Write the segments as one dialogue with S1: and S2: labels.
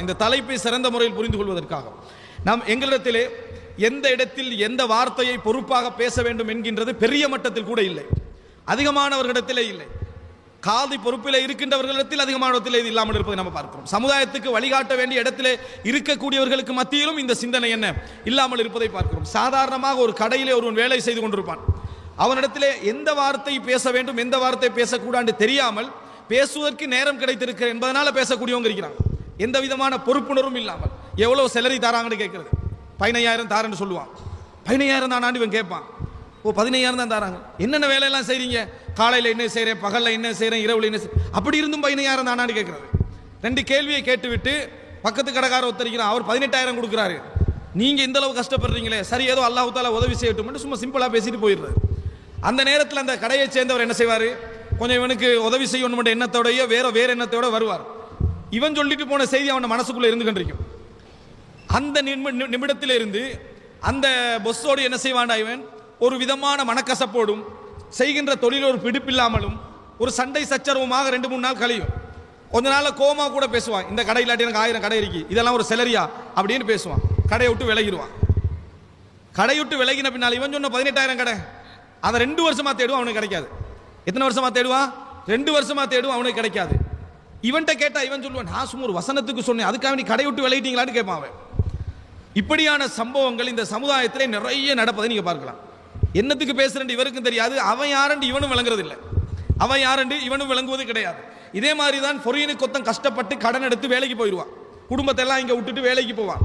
S1: இந்த தலைப்பை சிறந்த முறையில் புரிந்து கொள்வதற்காக நாம் எங்களிடத்திலே எந்த இடத்தில் எந்த வார்த்தையை பொறுப்பாக பேச வேண்டும் என்கின்றது பெரிய மட்டத்தில் கூட இல்லை, அதிகமானவர்களிடத்திலே இல்லை. காதி பொறுப்பில் இருக்கின்றவர்களிடத்தில் அதிகமானவற்றில் இது இல்லாமல் இருப்பதை நம்ம பார்க்கிறோம். சமுதாயத்துக்கு வழிகாட்ட வேண்டிய இடத்திலே இருக்கக்கூடியவர்களுக்கு மத்தியிலும் இந்த சிந்தனை என்ன இல்லாமல் இருப்பதை பார்க்கிறோம். சாதாரணமாக ஒரு கடையிலே ஒருவன் வேலை செய்து கொண்டிருப்பான். அவனிடத்திலே எந்த வார்த்தை பேச வேண்டும் எந்த வார்த்தை பேசக்கூடாது தெரியாமல் பேசுவதற்கு நேரம் கிடைத்திருக்கிற என்பதனால பேசக்கூடியவங்க இருக்கிறாங்க. எந்த விதமான பொறுப்புணர்வும் இல்லாமல் எவ்வளவு செலரி தாராங்கன்னு கேட்கறது. 15,000 தாரன்னு சொல்லுவான். 15,000 தான் இவன் கேட்பான். ஓ 15,000 தான் தாராங்க, என்னென்ன வேலையெல்லாம் செய்றீங்க, காலையில் என்ன செய்கிறேன், பகலில் என்ன செய்கிறேன், இரவில் என்ன செய்கிறேன், அப்படி இருந்தும் 15,000 தானான்னு கேட்குறது. 2 கேள்வியை கேட்டுவிட்டு பக்கத்து கடைக்காரர் ஒருத்தரிக்கிறான், அவர் 18,000 கொடுக்குறாரு. நீங்கள் இந்த அளவு கஷ்டப்படுறீங்களே, சரி ஏதோ அல்லாஹ் தாலா உதவி செய்யட்டும் சும்மா சிம்பிளாக பேசிட்டு போயிடுறாரு. அந்த நேரத்தில் அந்த கடையை சேர்ந்தவர் என்ன செய்வார், கொஞ்சம் இவனுக்கு உதவி செய்யணும் எண்ணத்தோடையோ வேற எண்ணத்தோட வருவார். இவன் சொல்லிட்டு போன செய்தி அவன் மனசுக்குள்ளே இருந்து கொண்டிருக்கும். அந்த நிமிடத்திலிருந்து அந்த பொஸ்ஸோடு என்ன செய்வான்டா இவன் ஒரு விதமான மனக்கசப்போடும் செய்கின்ற தொழில் ஒரு பிடிப்பில்லாமலும் ஒரு சண்டை சச்சரவுமாக 2-3 நாள் கழியும். கொஞ்ச நாள் கோமா கூட பேசுவான், இந்த கடை இல்லாட்டி எனக்கு 1000 கடை இருக்கு, இதெல்லாம் ஒரு செலரியா அப்படின்னு பேசுவான். கடையை விட்டு விலகிடுவான். கடை விட்டு விலகின பின்னால் இவன் சொன்ன 18,000 கடை அதை 2 வருஷமா தேடுவான், அவனுக்கு கிடைக்காது. எத்தனை வருஷமா தேடுவான், 2 வருஷமா தேடுவான், அவனுக்கு கிடைக்காது. இவன்கிட்ட கேட்டா இவன் சொல்லுவான், நான் சும்மா ஒரு வசனத்துக்கு சொன்னேன், அதுக்காக நீ கடை விட்டு விலகிட்டீங்களான்னு கேட்பான் அவன். இப்படியான சம்பவங்கள் இந்த சமுதாயத்திலே நிறைய நடப்பதை நீங்க பார்க்கலாம். என்னத்துக்கு பேசுறேன் இவருக்கும் தெரியாது, அவன் யாரண்டு இவனும் விளங்குறது இல்லை, அவன் யாரண்டு இவனும் விளங்குவது கிடையாது. இதே மாதிரி தான் பொறியினுக்கு கொத்தம் கஷ்டப்பட்டு கடன் எடுத்து வேலைக்கு போயிடுவான். குடும்பத்தை எல்லாம் இங்க விட்டுட்டு வேலைக்கு போவான்.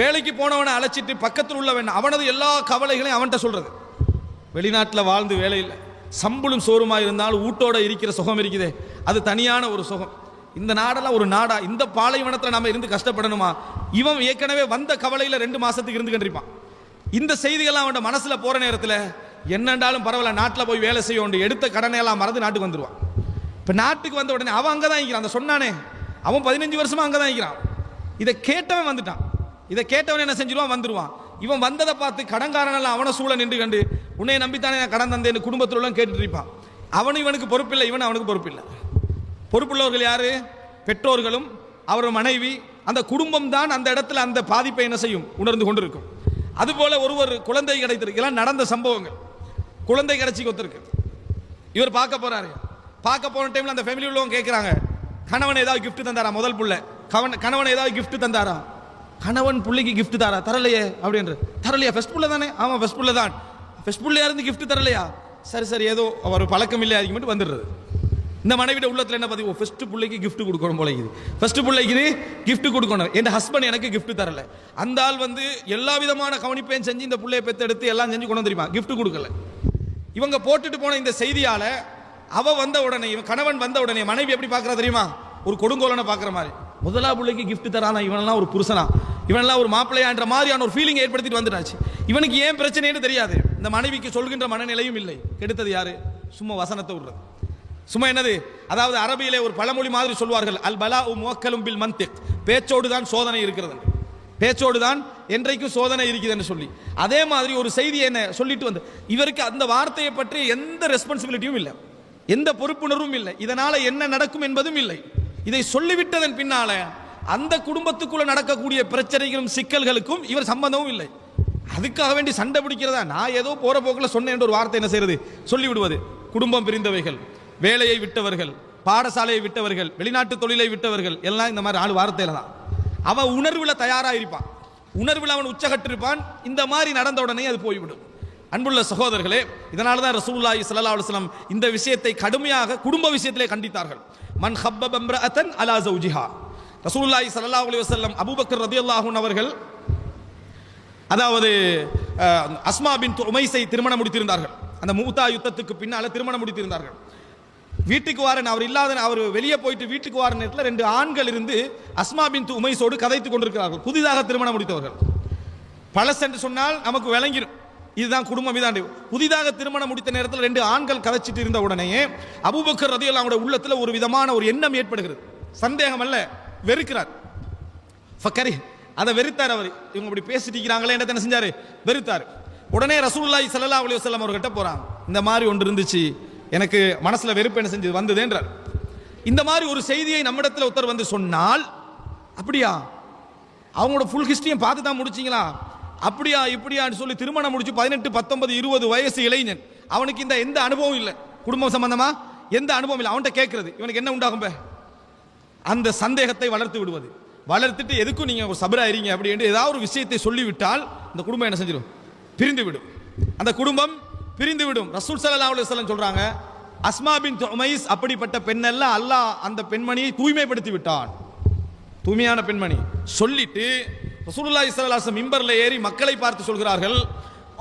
S1: வேலைக்கு போனவனை அழைச்சிட்டு பக்கத்தில் உள்ளவன் அவனது எல்லா கவலைகளையும் அவன்கிட்ட சொல்றது. வெளிநாட்டில் வாழ்ந்து வேலை இல்லை, சம்பளும் சோறுமா இருந்தாலும் வீட்டோட இருக்கிற சுகம் இருக்குதே அது தனியான ஒரு சுகம். இந்த நாடெல்லாம் ஒரு நாடா, இந்த பாலைவனத்தில் நம்ம இருந்து கஷ்டப்படணுமா? இவன் ஏற்கனவே வந்த கவலையில் 2 மாசத்துக்கு இருந்து கண்டிருப்பான். இந்த செய்திகள்லாம் அவன் மனசுல போற நேரத்தில் என்னண்டாலும் பரவாயில்ல, நாட்டில் போய் வேலை செய்ய வேண்டிய எடுத்த கடனை எல்லாம் மறந்து நாட்டுக்கு வந்துடுவான். இப்போ நாட்டுக்கு வந்த உடனே அவன் அங்கே தான் இருக்கிறான். அந்த சொன்னானே அவன் 15 வருஷமா அங்கே தான் இருக்கிறான். இதை கேட்டவன் வந்துட்டான். இதை கேட்டவன் என்ன செஞ்சிருவான், வந்துடுவான். இவன் வந்ததை பார்த்து கடன்காரனெல்லாம் அவனை சூழ நின்று கண்டு உன்னை நம்பித்தானே நான் கடன் தந்தேன்னு குடும்பத்தில் உள்ள கேட்டுட்டு இருப்பான். அவனும் இவனுக்கு பொறுப்பில்லை, இவன் அவனுக்கு பொறுப்பில்லை. பொறுப்புள்ளவர்கள் யாரு? பெற்றோர்களும் அவர் மனைவி, அந்த குடும்பம் தான் அந்த இடத்துல அந்த பாதிப்பை என்ன செய்யும், உணர்ந்து கொண்டிருக்கும். அதுபோல ஒருவர் குழந்தை கிடைத்திருக்கு, இதெல்லாம் நடந்த சம்பவங்கள். குழந்தை கிடைச்சி கொத்திருக்கு, இவர் பார்க்க போறாரு. பார்க்க போன டைம்ல அந்த ஃபேமிலி உள்ளவங்க கேட்குறாங்க, கணவன் ஏதாவது கிஃப்ட் தந்தாரா? முதல் புள்ள கணவன் ஏதாவது கிஃப்ட் தந்தாரா? கணவன் பிள்ளைக்கு கிஃப்ட் தாரா? தரலையே அப்படின்ற. தரலையா? ஃபர்ஸ்ட் புள்ள தானே? ஆமாம் ஃபர்ஸ்ட் புள்ள தான். ஃபர்ஸ்ட் புள்ளையா இருந்து கிஃப்ட் தரலையா? சரி சரி ஏதோ அவர் பழக்கம் இல்லை அதுக்கு மட்டும் வந்துடுறது. இந்த மனைவிட உள்ளத்தில் என்ன பதிவு, ஃபர்ஸ்ட் பிள்ளைக்கு கிஃப்ட் கொடுக்கணும் போல இது, ஃபர்ஸ்ட் பிள்ளைக்கு கிஃப்ட் கொடுக்கணும், என் ஹஸ்பண்ட் எனக்கு கிஃப்ட் தரல. அந்த ஆள் வந்து எல்லா விதமான கவனிப்பையும் செஞ்சு இந்த பிள்ளையை பெற்றெடுத்து எல்லாம் செஞ்சு கொண்டு வந்துருமா, கிஃப்ட் கொடுக்கல. இவங்க போட்டுட்டு போன இந்த செய்தியால அவ வந்த உடனே, இவன் கணவன் வந்த உடனே மனைவி எப்படி பார்க்கறா தெரியுமா, ஒரு கொடுங்கோலனை பார்க்குற மாதிரி. முதலா பிள்ளைக்கு கிஃப்ட் தரானா, இவனெல்லாம் ஒரு புருஷனா, இவனெல்லாம் ஒரு மாப்பிள்ளையான்ற மாதிரியான ஒரு ஃபீலிங் ஏற்படுத்திட்டு வந்துட்டாச்சு. இவனுக்கு ஏன் பிரச்சனைன்னு தெரியாது, இந்த மனைவிக்கு சொல்கின்ற மனநிலையும் இல்லை. கெடுத்தது யாரு? சும்மா வசனத்தை விடுறது. சும்மா என்னது, அதாவது அரபியிலே ஒரு பழமொழி மாதிரி சொல்வார்கள், அல் பலாஉ முவக்கலும் பில் மன்திக், பேச்சோடு தான் சோதனை இருக்கிறது, பேச்சோடு தான் என்றைக்கும் சோதனை இருக்குது என்று சொல்லி. அதே மாதிரி ஒரு செய்தி என்ன சொல்லிட்டு வந்து இவருக்கு அந்த வார்த்தையை பற்றி எந்த ரெஸ்பான்சிபிலிட்டியும் இல்லை, எந்த பொறுப்புணர்வும் இல்லை, இதனால என்ன நடக்கும் என்பதும் இல்லை. இதை சொல்லிவிட்டதன் பின்னால அந்த குடும்பத்துக்குள்ள நடக்கக்கூடிய பிரச்சனைகளும் சிக்கல்களுக்கும் இவர் சம்பந்தமும் இல்லை. அதுக்காக வேண்டி சண்டை பிடிக்கிறதா? நான் ஏதோ போற போக்கில் சொன்னேன் என்ற ஒரு வார்த்தை என்ன செய்யறது, சொல்லிவிடுவது. குடும்பம் பிரிந்தவைகள், வேலையை விட்டவர்கள், பாடசாலையை விட்டவர்கள், வெளிநாட்டு தொழிலை விட்டவர்கள் எல்லாம் இந்த மாதிரி 4 வார்த்தையில தான். அவன் உணர்வுல தயாராக இருப்பான், உணர்வில் அவன் உச்சகட்டிருப்பான். இந்த மாதிரி நடந்த உடனே அது போய்விடும். அன்புள்ள சகோதரர்களே, இதனால தான் ரசூலுல்லாஹி ஸல்லல்லாஹு அலைஹி வஸல்லம் இந்த விஷயத்தை கடுமையாக குடும்ப விஷயத்திலே கண்டித்தார்கள். மன் ஹப்பப இம்ரஅத்தன் அலா ஜௌஜிஹா. ரசூலுல்லாஹி ஸல்லல்லாஹு அலைஹி வஸல்லம் அபூபக்கர் ரலியல்லாஹு அன்ஹு அவர்கள், அதாவது அஸ்மா பின்த் உமைஸை திருமணம் முடித்திருந்தார்கள். அந்த மூத்தா யுத்தத்துக்கு பின்னால திருமணம் முடித்திருந்தார்கள். வீட்டுக்கு வாரன் அவர் இல்லாத, அவர் வெளியே போயிட்டு வீட்டுக்கு வார நேரத்தில் 2 ஆண்கள் இருந்து அஸ்மா பின்த் உமைஸோடு கதைத்துக் கொண்டிருக்கிறார்கள். புதிதாக திருமணம் முடித்தவர்கள். பழசென்று சொன்னால் நமக்கு விளங்கிடும், இதுதான் குடும்பம் இதாண்டு. புதிதாக திருமணம் முடித்த நேரத்தில் 2 ஆண்கள் கதைச்சிட்டு இருந்த உடனே அபூபக்கர் ரலியல்லாஹு அன்ஹு உள்ளத்தில் ஒரு விதமான ஒரு எண்ணம் ஏற்படுகிறது. சந்தேகம் அல்ல, வெறுக்கிறார். ஃபக்கரி, அதை வெறுத்தார். அவர் இவங்க இப்படி பேசிட்டு இருக்கிறாங்களே என்ன செஞ்சாரு, வெறுத்தார். உடனே ரசூலுல்லாஹி ஸல்லல்லாஹு அலைஹி வஸல்லம் அவர்கிட்ட போறாங்க. இந்த மாதிரி ஒன்று இருந்துச்சு, எனக்கு மனசுல வெறுப்பு என்ன செஞ்சது வந்தது என்றார். இந்த மாதிரி ஒரு செய்தியை நம்மிடத்தில் ஒருத்தர் வந்து சொன்னால் அப்படியா, அவங்களோட ஃபுல் ஹிஸ்டரியும் பார்த்து தான் முடிச்சிங்களா? அப்படியா இப்படியான்னு சொல்லி திருமணம் முடிச்சு 18, 19, 20 வயசு இளைஞன், அவனுக்கு இந்த எந்த அனுபவம் இல்லை, குடும்பம் சம்பந்தமா எந்த அனுபவம் இல்லை. அவன்கிட்ட கேட்கறது இவனுக்கு என்ன உண்டாகும்? அந்த சந்தேகத்தை வளர்த்து விடுவது. வளர்த்துட்டு எதுக்கும் நீங்க ஒரு சபராயிருங்க அப்படின்னு ஏதாவது ஒரு விஷயத்தை சொல்லிவிட்டால் இந்த குடும்பம் என்ன செஞ்சிடும்? பிரிந்து விடும். அந்த குடும்பம் பிரிந்து விடும். ரசூல் ஸல்லல்லாஹு அலைஹி வஸல்லம் சொல்றாங்க, அஸ்மா பின்த் உமைஸ் அப்படிப்பட்ட பெண்ணல்ல, அல்லாஹ் அந்த பெண்மணியை தூய்மைப்படுத்தி விட்டான். தூய்மையான பெண்மணி சொல்லிட்டு ரசூலுல்லாஹி ஸல்லல்லாஹு அலைஹி வஸல்லம் மிம்பர்ல ஏறி மக்களை பார்த்து சொல்கிறார்கள்,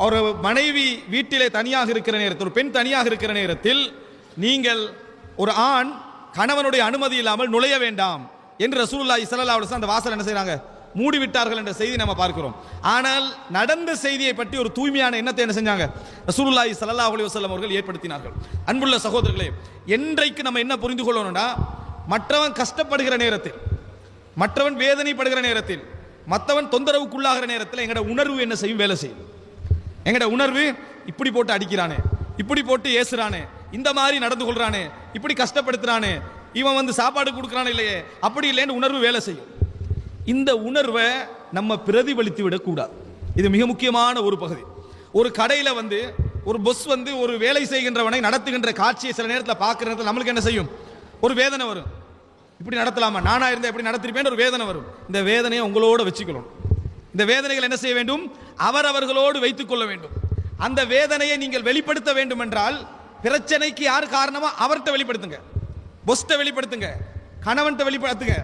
S1: ஒரு மனைவி வீட்டிலே தனியாக இருக்கிற நேரத்தில், ஒரு பெண் தனியாக இருக்கிற நேரத்தில் நீங்கள் ஒரு ஆண் கணவனுடைய அனுமதி இல்லாமல் நுழைய வேண்டாம் என்று ரசூலுல்லாஹி ஸல்லல்லாஹு அலைஹி வஸல்லம் அந்த வாசல் என்ன செய்றாங்க? மூடிவிட்டார்கள் என்ற செய்தி நம்ம பார்க்கிறோம். ஆனால் நடந்த செய்தியை பற்றி ஒரு தூய்மையான எண்ணத்தை என்ன செஞ்சாங்க? ரசூலுல்லாஹி ஸல்லல்லாஹு அலைஹி வஸல்லம் அவர்கள் ஏற்படுத்தினார்கள். அன்புள்ள சகோதரர்களே, என்றைக்கு நம்ம என்ன புரிந்து கொள்ளணும்னா, மற்றவன் கஷ்டப்படுகிற நேரத்தில், மற்றவன் வேதனைப்படுகிற நேரத்தில், மற்றவன் தொந்தரவுக்குள்ளாகிற நேரத்தில் எங்கட உணர்வு என்ன செய்யும்? வேலை செய்யும். எங்கட உணர்வு இப்படி போட்டு அடிக்கிறானே, இப்படி போட்டு ஏசுறானே, இந்த மாதிரி நடந்து கொள்றானே, இப்படி கஷ்டப்படுத்துறானே, இவன் வந்து சாப்பாடு கொடுக்குறானே இல்லையே, அப்படி இல்லைன்னு உணர்வு வேலை செய்யும். இந்த உணர்வை நம்ம பிரதிபலித்து விடக்கூடாது. இது மிக முக்கியமான ஒரு பகுதி. ஒரு கடையில் வந்து ஒரு பொஸ் வந்து ஒரு வேலை செய்கின்றவனை நடத்துகின்ற காட்சியை சில நேரத்தில் பார்க்குற நேரத்தில் நம்மளுக்கு என்ன செய்யும்? ஒரு வேதனை வரும். இப்படி நடத்தலாமா, நானா இருந்தால் எப்படி நடத்திருப்பேன் ஒரு வேதனை வரும். இந்த வேதனையை உங்களோட வச்சுக்கணும். இந்த வேதனைகள் என்ன செய்ய வேண்டும்? அவரவர்களோடு வைத்துக் கொள்ள வேண்டும். அந்த வேதனையை நீங்கள் வெளிப்படுத்த வேண்டும் என்றால், பிரச்சனைக்கு யார் காரணமோ அவர்கிட்ட வெளிப்படுத்துங்க, பொஸ்ட்டை வெளிப்படுத்துங்க, கணவன்கிட்ட வெளிப்படுத்துங்க,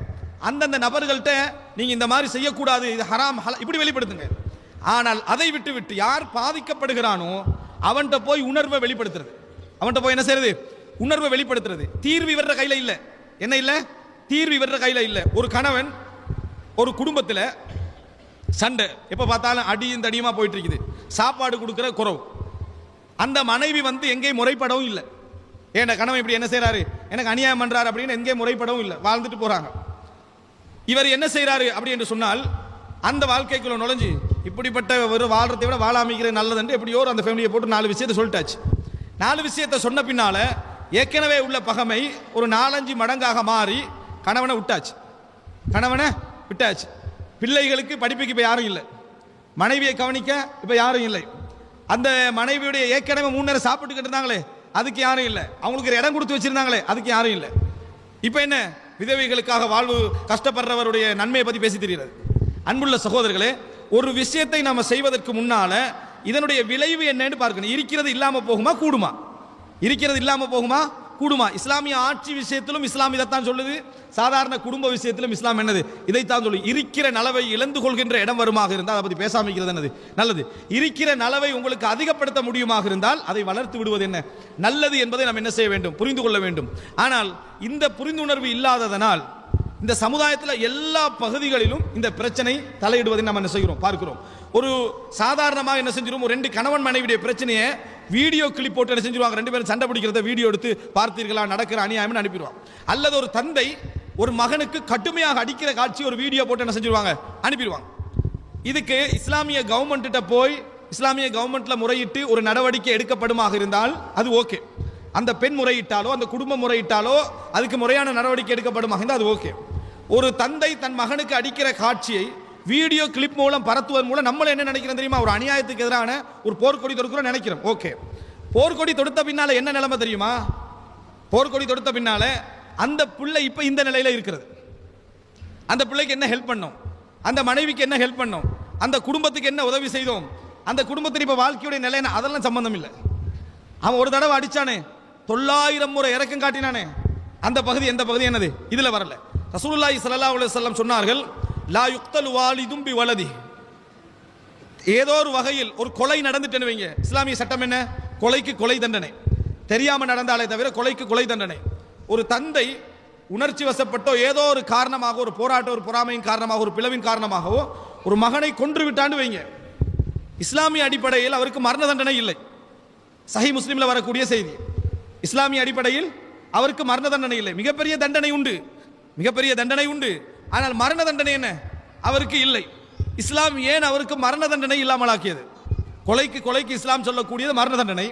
S1: அந்தந்த நபர்கள்ட்ட நீங்க இந்த மாதிரி செய்யக்கூடாது, இது ஹராம் இப்படி வெளிப்படுத்துங்க. ஆனால் அதை விட்டு விட்டு யார் பாதிக்கப்படுகிறானோ அவன்கிட்ட போய் உணர்வை வெளிப்படுத்துறது, அவன்கிட்ட போய் என்ன செய்யறது? உணர்வை வெளிப்படுத்துறது. தீர்வு இவர கையில இல்ல. என்ன இல்ல? தீர்வு இவர கையில இல்ல. ஒரு கணவன் ஒரு குடும்பத்தில் சண்டை, எப்ப பார்த்தாலும் அடியும் தடியுமா போயிட்டு இருக்குது, சாப்பாடு கொடுக்கிற குறவு. அந்த மனைவி வந்து எங்கேயும் முறைப்படவும் இல்லை. ஏன்னா கணவன் இப்படி என்ன செய்யறாரு, எனக்கு அநியாயம் பண்றாரு அப்படின்னு எங்கேயும் முறைப்படவும் இல்லை, வாழ்ந்துட்டு போறாங்க. இவர் என்ன செய்யறாரு அப்படி என்று சொன்னால், அந்த வாழ்க்கைக்குள்ள நுழைஞ்சு இப்படிப்பட்ட ஒரு வாழ்றதை விட வாழாமிக்கிறது நல்லது எப்படியோ அந்த ஃபேமிலியை போட்டு 4 விஷயத்தை சொல்லிட்டாச்சு. 4 விஷயத்தை சொன்ன பின்னால ஏற்கனவே உள்ள பகமை ஒரு 4-5 மடங்காக மாறி கணவனை விட்டாச்சு. கணவனை விட்டாச்சு. பிள்ளைகளுக்கு படிப்புக்கு இப்போ யாரும் இல்லை, மனைவியை கவனிக்க இப்போ யாரும் இல்லை. அந்த மனைவியுடைய ஏற்கனவே 3 நேரம் சாப்பிட்டுக்கிட்டு இருந்தாங்களே அதுக்கு யாரும் இல்லை, அவங்களுக்கு ஒரு இடம் கொடுத்து வச்சிருந்தாங்களே அதுக்கு யாரும் இல்லை. இப்போ என்ன? விதவைகளுக்காக வாழ்வு கஷ்டப்படுறவருடைய நன்மையை பற்றி பேசி தெரிகிறது. அன்புள்ள சகோதரர்களே, ஒரு விஷயத்தை நம்ம செய்வதற்கு முன்னால இதனுடைய விளைவு என்னன்னு பார்க்கணும். இருக்கிறது இல்லாம போகுமா கூடுமா? இருக்கிறது இல்லாம போகுமா கூடுமா? இஸ்லாமிய ஆட்சி விஷயத்திலும் இஸ்லாம் இதைத்தான் சொல்லுது, சாதாரண குடும்ப விஷயத்திலும் இஸ்லாம் என்னது? இதைத்தான் சொல்லு. இருக்கிற நலவை இழந்து கொள்கின்ற இடம் வருமாக இருந்தால் அதை பற்றி பேசாம இருக்கிறது என்னது நல்லது. இருக்கிற நலவை உங்களுக்கு அதிகப்படுத்த முடியுமாக இருந்தால் அதை வளர்த்து விடுவது என்ன நல்லது என்பதை நாம் என்ன செய்ய வேண்டும்? புரிந்து கொள்ள வேண்டும். ஆனால் இந்த புரிந்துணர்வு இல்லாததனால் இந்த சமுதாயத்தில் எல்லா பகுதிகளிலும் இந்த பிரச்சனை தலையிடுவதை நாம் என்ன செய்கிறோம்? பார்க்கிறோம். ஒரு சாதாரணமாக என்ன செஞ்சிடும், 2 கணவன் மனைவியுடைய பிரச்சனையை வீடியோ கிளிப் போட்டு என்ன செஞ்சிருவாங்க, 2 பேரும் சண்டை பிடிக்கிறத வீடியோ எடுத்து பார்த்தீர்களா நடக்கிற அநியாயம் அனுப்பிடுவாங்க. அல்லது ஒரு தந்தை ஒரு மகனுக்கு கடுமையாக அடிக்கிற காட்சி ஒரு வீடியோ போட்டு என்ன செஞ்சிருவாங்க, அனுப்பிடுவாங்க. இதுக்கு இஸ்லாமிய கவர்மெண்ட்ட போய் இஸ்லாமிய கவர்மெண்ட்ல முறையிட்டு ஒரு நடவடிக்கை எடுக்கப்படுமாக இருந்தால் அது ஓகே. அந்த பெண் முறையிட்டாலோ அந்த குடும்பம் முறையிட்டாலோ அதுக்கு முறையான நடவடிக்கை எடுக்கப்படுமாக இருந்தால் அது ஓகே. ஒரு தந்தை தன் மகனுக்கு அடிக்கிற காட்சியை வீடியோ கிளிப் மூலம் பரத்துவதன் மூலம் நம்மள என்ன நினைக்கிறோம் தெரியுமா? ஒரு அநியாயத்துக்கு எதிரான ஒரு போர்க்கொடி தொடுக்கிறோம் நினைக்கிறோம். ஓகே, போர்க்கொடி தொடுத்த பின்னால என்ன நிலைமை தெரியுமா? போர்க்கொடி தொடுத்த பின்னால அந்த பிள்ளை இப்ப இந்த நிலையில இருக்கிறது. அந்த பிள்ளைக்கு என்ன ஹெல்ப் பண்ணோம், அந்த மனைவிக்கு என்ன ஹெல்ப் பண்ணோம், அந்த குடும்பத்துக்கு என்ன உதவி செய்தோம், அந்த குடும்பத்தின் இப்ப வாழ்க்கையுடைய நிலை என்ன, அதெல்லாம் சம்பந்தம் இல்லை. அவன் ஒரு தடவை அடிச்சானே 900 முறை இறக்கம் காட்டினானே அந்த பகுதி எந்த பகுதி என்னது இதுல வரல. ரசூலுல்லாஹி ஸல்லல்லாஹு அலைஹி வஸல்லம் சொன்னார்கள், லா யுக்தலு வாலிதும் பி வலதி. ஏதோ ஒரு வகையில் ஒரு கொலை நடந்துட்டேன்னு வைங்க, இஸ்லாமிய சட்டம் என்ன? கொலைக்கு கொலை தண்டனை. தெரியாம நடந்தாலே தவிர கொலைக்கு கொலை தண்டனை. ஒரு தந்தை உணர்ச்சி வசப்பட்டோ ஏதோ ஒரு காரணமாக, ஒரு போராட்டம், ஒரு பொறாமையின் காரணமாக, ஒரு பிளவின் காரணமாகவோ ஒரு மகனை கொன்று விட்டான்னு வைங்க, இஸ்லாமிய அடிப்படையில் அவருக்கு மரண தண்டனை இல்லை. சஹீஹ் முஸ்லிம்ல வரக்கூடிய செய்தி. இஸ்லாமிய அடிப்படையில் அவருக்கு மரண தண்டனை இல்லை. மிகப்பெரிய தண்டனை உண்டு, மிகப்பெரிய தண்டனை உண்டு. ஆனால் மரண தண்டனை என்ன அவருக்கு இல்லை. இஸ்லாம் ஏன் அவருக்கு மரண தண்டனை இல்லாமல் ஆக்கியது? கொலைக்கு கொலைக்கு இஸ்லாம் சொல்லக்கூடியது மரண தண்டனை.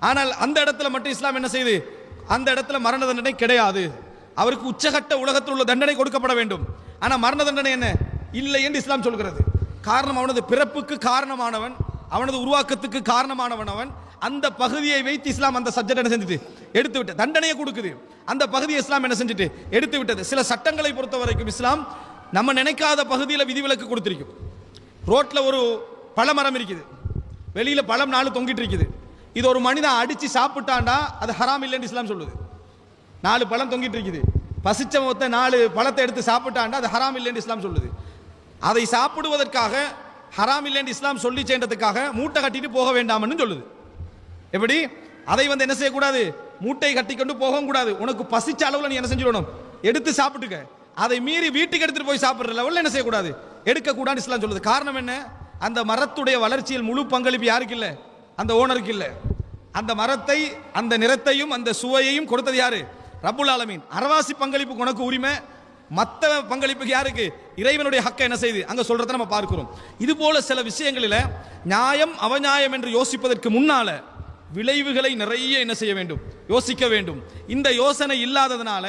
S1: ஆனால் அந்த இடத்துல மட்டும் இஸ்லாம் என்ன செய்யுது? அந்த இடத்துல மரண தண்டனை கிடையாது. அவருக்கு உச்சகட்ட உலகத்தில் உள்ள தண்டனை கொடுக்கப்பட வேண்டும். ஆனா மரண தண்டனை என்ன இல்லை என்று இஸ்லாம் சொல்கிறது. காரணம் அவனது பிறப்புக்கு காரணமானவன், அவனது உருவாக்கத்துக்கு காரணமானவன் அவன். அந்த பகுதியை வைத்து இஸ்லாம் அந்த சப்ஜெக்ட் என்ன செஞ்சுட்டு எடுத்து விட்டு தண்டனையை கொடுக்குது. அந்த பகுதியை இஸ்லாம் என்ன செஞ்சுட்டு எடுத்து விட்டது. சில சட்டங்களை பொறுத்த வரைக்கும் இஸ்லாம் நம்ம நினைக்காத பகுதியில் விதிவிலக்கு கொடுத்திருக்கும். ரோட்ல ஒரு பழமரம் இருக்குது, வெளியில பழம் 4 தொங்கிட்டு இருக்குது. இது ஒரு மனிதன் அடிச்சு சாப்பிட்டாண்டா அது ஹராம் இல்லைன்னு இஸ்லாம் சொல்லுது. 4 பழம் தொங்கிட்டு இருக்குது, பசிச்ச மொத்த 4 பழத்தை எடுத்து சாப்பிட்டாண்டா அது ஹராம் இல்லைன்னு இஸ்லாம் சொல்லுது. அதை சாப்பிடுவதற்காக ஹராம் இல்லைன்னு இஸ்லாம் சொல்லி சேர்ந்ததுக்காக மூட்டை கட்டிட்டு போக வேண்டாம்னு சொல்லுது. எப்படி அதை என்ன செய்யக்கூடாது, மூட்டை கட்டிக்கொண்டு போகவும் கூடாது. உனக்கு பசிச்ச அளவில் நீ என்ன செஞ்சிடணும், எடுத்து சாப்பிட்டுக்க. அதை மீறி வீட்டுக்கு எடுத்துட்டு போய் சாப்பிடுற லெவலில் என்ன செய்யக்கூடாது, எடுக்கக்கூடாது இஸ்லாம் சொல்லுது. காரணம் என்ன, அந்த மரத்துடைய வளர்ச்சியில் முழு பங்களிப்பு யாருக்கு இல்லை, அந்த ஓனருக்கு இல்லை. அந்த மரத்தை அந்த நிறத்தையும் அந்த சுவையையும் கொடுத்தது யாரு, ரப்புல் ஆலமீன். அரவாசி பங்களிப்பு உனக்கு உரிமை, மற்ற பங்களிப்புக்கு யாருக்கு, இறைவனுடைய ஹக்கை என்ன செய்து அங்க சொல்றதை நம்ம பார்க்கிறோம். இது போல சில விஷயங்களில் நியாயம் அவநியாயம் என்று யோசிப்பதற்கு முன்னால விளைவுகளை நிறைய என்ன செய்ய வேண்டும், யோசிக்க வேண்டும். இந்த யோசனை இல்லாததுனால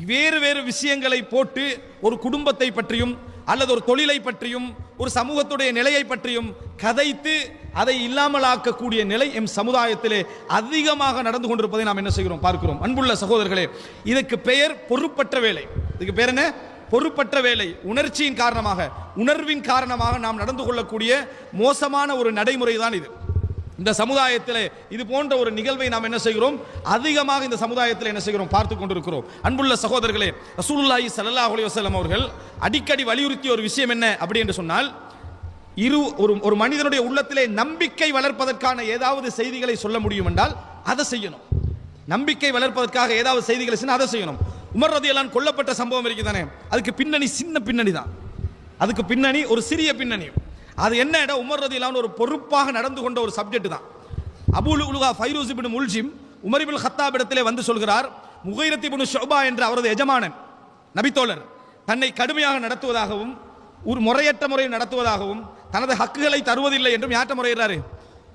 S1: வேறு வேறு விஷயங்களை போட்டு ஒரு குடும்பத்தை பற்றியும் அல்லது ஒரு தொழிலை பற்றியும் ஒரு சமூகத்துடைய நிலையை பற்றியும் கதைத்து அதை இல்லாமல் ஆக்கக்கூடிய நிலை எம் சமுதாயத்திலே அதிகமாக நடந்து கொண்டிருப்பதை நாம் என்ன செய்கிறோம் பார்க்கிறோம். அன்புள்ள சகோதரர்களே, இதுக்கு பெயர் பொறுப்பற்ற வேலை. இதுக்கு பேர் என்ன, பொறுப்பற்ற வேலை. உணர்ச்சியின் காரணமாக உணர்வின் காரணமாக நாம் நடந்து கொள்ளக்கூடிய மோசமான ஒரு நடைமுறை தான் இது. இந்த சமுதாயத்தில் இது போன்ற ஒரு நிகழ்வை நாம் என்ன செய்கிறோம், அதிகமாக இந்த சமுதாயத்தில் என்ன செய்கிறோம், பார்த்து கொண்டிருக்கிறோம். அன்புள்ள சகோதரர்களே, ரசூலுல்லாஹி ஸல்லல்லாஹு அலைஹி வஸல்லம் அவர்கள் அடிக்கடி வலியுறுத்திய ஒரு விஷயம் என்ன அப்படி என்று சொன்னால், ஒரு மனிதனுடைய உள்ளத்திலே நம்பிக்கை வளர்ப்பதற்கான ஏதாவது செய்திகளை சொல்ல முடியும் என்றால் அதை செய்யணும். நம்பிக்கை வளர்ப்பதற்காக ஏதாவது செய்திகளை செய்யணும், அதை செய்யணும். உமர் ரலியல்லாஹு அன்ஹு கொல்லப்பட்ட சம்பவம் இருக்குதானே, அதுக்கு பின்னணி சின்ன பின்னணி தான், அதுக்கு பின்னணி ஒரு சிறிய பின்னணி. அது என்ன இடம், உமர் ரலியல்லாஹு அன்ஹு ஒரு பொறுப்பாக நடந்து கொண்ட ஒரு சப்ஜெக்ட் தான். அபூ லுஅலுஆ ஃபைரூஸ் இப்னு முல்ஜிம் உமர் இப்னு கத்தாப் இடத்திலே வந்து சொல்கிறார், முகைரத் இப்னு ஷுபா என்ற அவரது எஜமானன் நபித்தோழர் தன்னை கடுமையாக நடத்துவதாகவும் ஒரு முறையற்ற முறையில் நடத்துவதாகவும் தனது ஹக்குகளை தருவதில்லை என்றும் யார்ட்ட முறையிடுறாரு,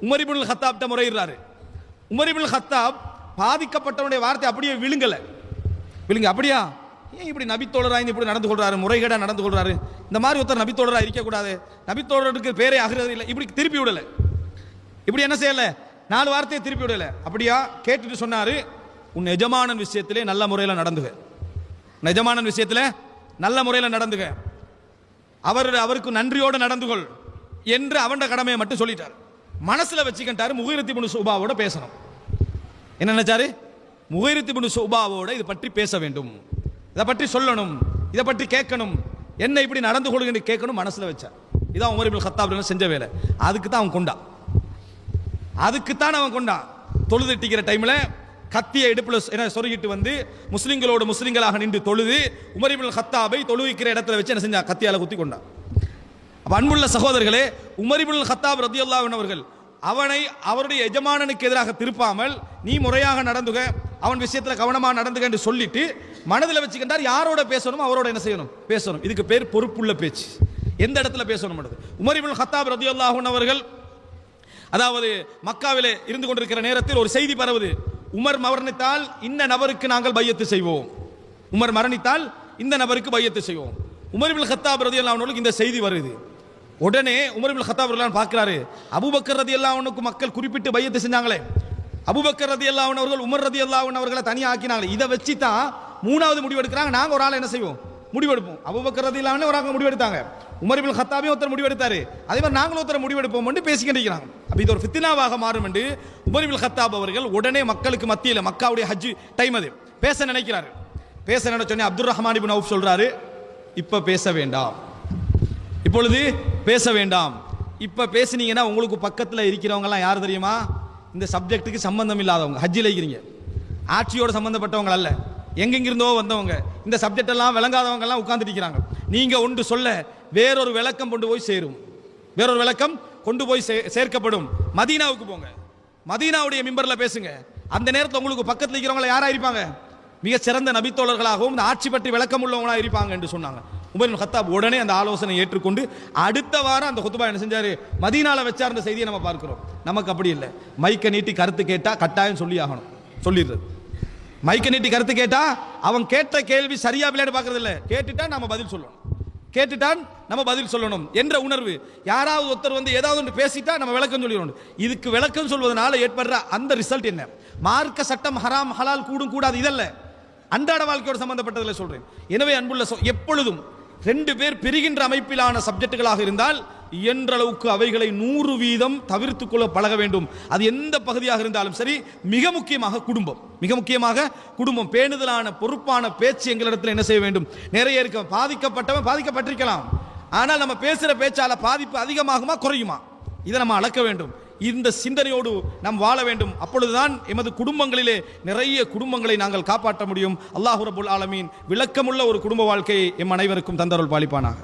S1: Umar ibn கத்தாப்ட்ட முறையிடுறாரு. Umar ibn Khattab பாதிக்கப்பட்டவனுடைய வார்த்தை அப்படியே விழுங்க அப்படியா, ஏன் இப்படி நபித்தோழராக இப்படி நடந்து கொள்றாரு, முறைகேடாக நடந்து கொள்றாரு, இந்த மாதிரி ஒருத்தர் நபித்தோழராக இருக்கக்கூடாது, நபித்தோழருக்கு பேரே ஆகிறது இல்லை, இப்படி திருப்பி விடலை. இப்படி என்ன செய்யல, 4 வார்த்தையை திருப்பி விடல. அப்படியா கேட்டுட்டு சொன்னாரு, உன் எஜமானன் விஷயத்திலே நல்ல முறையில் நடந்துக, எஜமானன் விஷயத்தில் நல்ல முறையில் நடந்துக, அவருக்கு நன்றியோடு நடந்துகொள் என்று அவன் கடமையை மட்டும் சொல்லிட்டார். மனசுல வச்சுக்கிட்டாரு, முகைரத் இப்னு ஷுபாவோட பேசணும். என்ன நினைச்சாரு, முகைரத் இப்னு ஷுபாவோட இது பற்றி பேச வேண்டும், இதை பற்றி சொல்லணும், இதை பற்றி கேட்கணும், என்ன இப்படி நடந்து கொள்ளுங்க கேட்கணும் மனசுல வச்சார். இதான் உமர் இப்னு கத்தாப் செஞ்ச வேலை. அதுக்கு தான் அவன் கொண்டான். தொழுதிட்டிக்கிற டைம்ல கத்திய இடுப்புல சொருகிட்டு வந்து முஸ்லிம்களாக நின்று தொழுது உமர் இப்னு கத்தாபை தொழுவிக்கிற இடத்துல வச்சு என்ன செஞ்சா, கத்தியால குத்தி கொண்டான். அன்புள்ள சகோதரர்களே, உமர் இப்னு கத்தாப் ரலியல்லாஹு அன்ஹு அவர்கள் அவனை அவருடைய எஜமானனுக்கு எதிராக திருப்பாமல் நீ முறையாக நடந்துக, அவன் விஷயத்தில் கவனமாக நடந்துக என்று சொல்லிட்டு மனதில் வச்சுக்கிட்டார். யாரோட பேசணும் அவரோட என்ன செய்யணும், பேசணும். இதுக்கு பேர் பொறுப்புள்ள பேச்சு. எந்த இடத்துல பேசணும். உமர் இப்னு கத்தாப் ரலியல்லாஹு அன்ஹு அவர்கள் அதாவது மக்காவிலே இருந்து கொண்டிருக்கிற நேரத்தில் ஒரு செய்தி பரவுது, உமர் மரணித்தால் இந்த நபருக்கு நாங்கள் பையத்து செய்வோம், உமர் மரணித்தால் இந்த நபருக்கு பையத்து செய்வோம். உமர் இப்னு கத்தாப் ரலியல்லாஹு அன்ஹு அவர்களுக்கு இந்த செய்தி வருது. உடனே உமர் இப்னு கத்தாப் ரலியல்லாஹு அன்ஹு பார்க்கிறாரு, அபூபக்கர் ரலியல்லாஹு அன்ஹுக்கு மக்கள் குறிப்பிட்டு பையத்து செஞ்சாங்களே, அபூபக்கர் ரலியல்லாஹு அன்ஹு அவர்கள் உமர் ரலியல்லாஹு அன்ஹு அவர்களை தனியாக ஆக்கினாங்களே, இதை வச்சு தான் 3வது முடிவெடுக்கிறாங்க, நாங்கள் ஒரு ஆளை என்ன செய்வோம், முடிவெடுப்போம். அபூபக்கர் ரலியல்லாஹு அன்ஹு ஒரு ஆளை முடிவெடுத்தாங்க, உமர் இப்னு கத்தாபையும் ஒருத்தர் முடிவெடுத்தாரு, அதே மாதிரி நாங்களும் ஒருத்தர் முடிவெடுப்போம் என்று பேசிக்கிட்டு இருக்கிறாங்க. அப்போ இது ஒரு ஃபித்னாவாக மாறும் என்று உமர் இப்னு கத்தாப் அவர்கள் உடனே மக்களுக்கு மத்தியில், மக்காவுடைய ஹஜ் டைம் அது, பேச நினைக்கிறாரு. பேச நினைச்சோன்னே அப்துர் ரஹ்மான் இப்னு அவுஃப் சொல்றாரு, இப்ப பேச வேண்டாம், இப்பொழுது பேச வேண்டாம். இப்ப பேசினீங்கன்னா உங்களுக்கு பக்கத்தில் இருக்கிறவங்க எல்லாம் யார் தெரியுமா, இந்த சப்ஜெக்ட்டுக்கு சம்பந்தம் இல்லாதவங்க, ஹஜ்ஜில் இருக்கிறீங்க, ஆட்சியோட சம்பந்தப்பட்டவங்க அல்ல, எங்கெங்கிருந்தோ வந்தவங்க, இந்த சப்ஜெக்ட் எல்லாம் விளங்காதவங்க எல்லாம் உட்கார்ந்துட்டு இருக்கிறாங்க. நீங்க ஒன்று சொல்ல வேறொரு விளக்கம் கொண்டு போய் சேரும், வேறொரு விளக்கம் கொண்டு போய் சேர்க்கப்படும். மதீனாவுக்கு போங்க, மதீனாவுடைய மிம்பர்ல பேசுங்க. அந்த நேரத்தில் உங்களுக்கு பக்கத்தில் இருக்கிறவங்க யாரா இருப்பாங்க, மிக சிறந்த நபித்தோழர்களாகவும் இந்த ஆட்சி பற்றி விளக்கம் உள்ளவங்களா இருப்பாங்க என்று சொன்னாங்க. உமர் இப்னு கத்தாப் உடனே அந்த ஆலோசனை ஏற்றுக்கொண்டு அடுத்த வாரம் அந்த குத்பா என்ன செஞ்சாரு, மதீனால வச்சார்ந்த செய்தியை நம்ம பார்க்கிறோம். நமக்கு அப்படி இல்லை, மைக்க நீட்டி கருத்து கேட்டா கட்டாயம் சொல்லி ஆகணும், சொல்லிடுறது. மைக்க நீட்டி கருத்து கேட்டா அவன் கேட்ட கேள்வி சரியா விளையாட பார்க்கறது இல்லை, கேட்டுட்டா நம்ம பதில் சொல்லணும், கேட்டுட்டான் நம்ம பதில் சொல்லணும் என்ற உணர்வு. யாராவது ஒருத்தர் வந்து ஏதாவது ஒன்று பேசிட்டா நம்ம விளக்கம் சொல்லிடணும். இதுக்கு விளக்கம் சொல்வதனால ஏற்படுற அந்த ரிசல்ட் என்ன? மார்க்க சட்டம் ஹராம் ஹலால் கூடும் கூடாது இதல்ல, அன்றாட வாழ்க்கையோடு சம்பந்தப்பட்டதில் சொல்றேன். எனவே அன்புள்ள எப்பொழுதும் 2 பேர் பிரிகின்ற அமைப்பிலான சப்ஜெக்டுகளாக இருந்தால் இயன்ற அளவுக்கு அவைகளை 100% தவிர்த்துக் கொள்ள பழக வேண்டும். அது எந்த பகுதியாக இருந்தாலும் சரி. மிக முக்கியமாக குடும்பம் பேணுதலான பொறுப்பான பேச்சு எங்களிடத்தில் என்ன செய்ய வேண்டும்? நிறைய இருக்க. பாதிக்கப்பட்டவன் பாதிக்கப்பட்டிருக்கலாம், ஆனால் நம்ம பேசுகிற பேச்சால பாதிப்பு அதிகமாகுமா குறையுமா இதை நம்ம அளக்க வேண்டும். இந்த சிந்தனையோடு நாம் வாழ வேண்டும். அப்பொழுதுதான் எமது குடும்பங்களிலே நிறைய குடும்பங்களை நாங்கள் காப்பாற்ற முடியும். அல்லாஹ் ரப்புல் ஆலமீன் விளக்கமுள்ள ஒரு குடும்ப வாழ்க்கையை எம் அனைவருக்கும் தந்தருள் பாலிப்பானாக.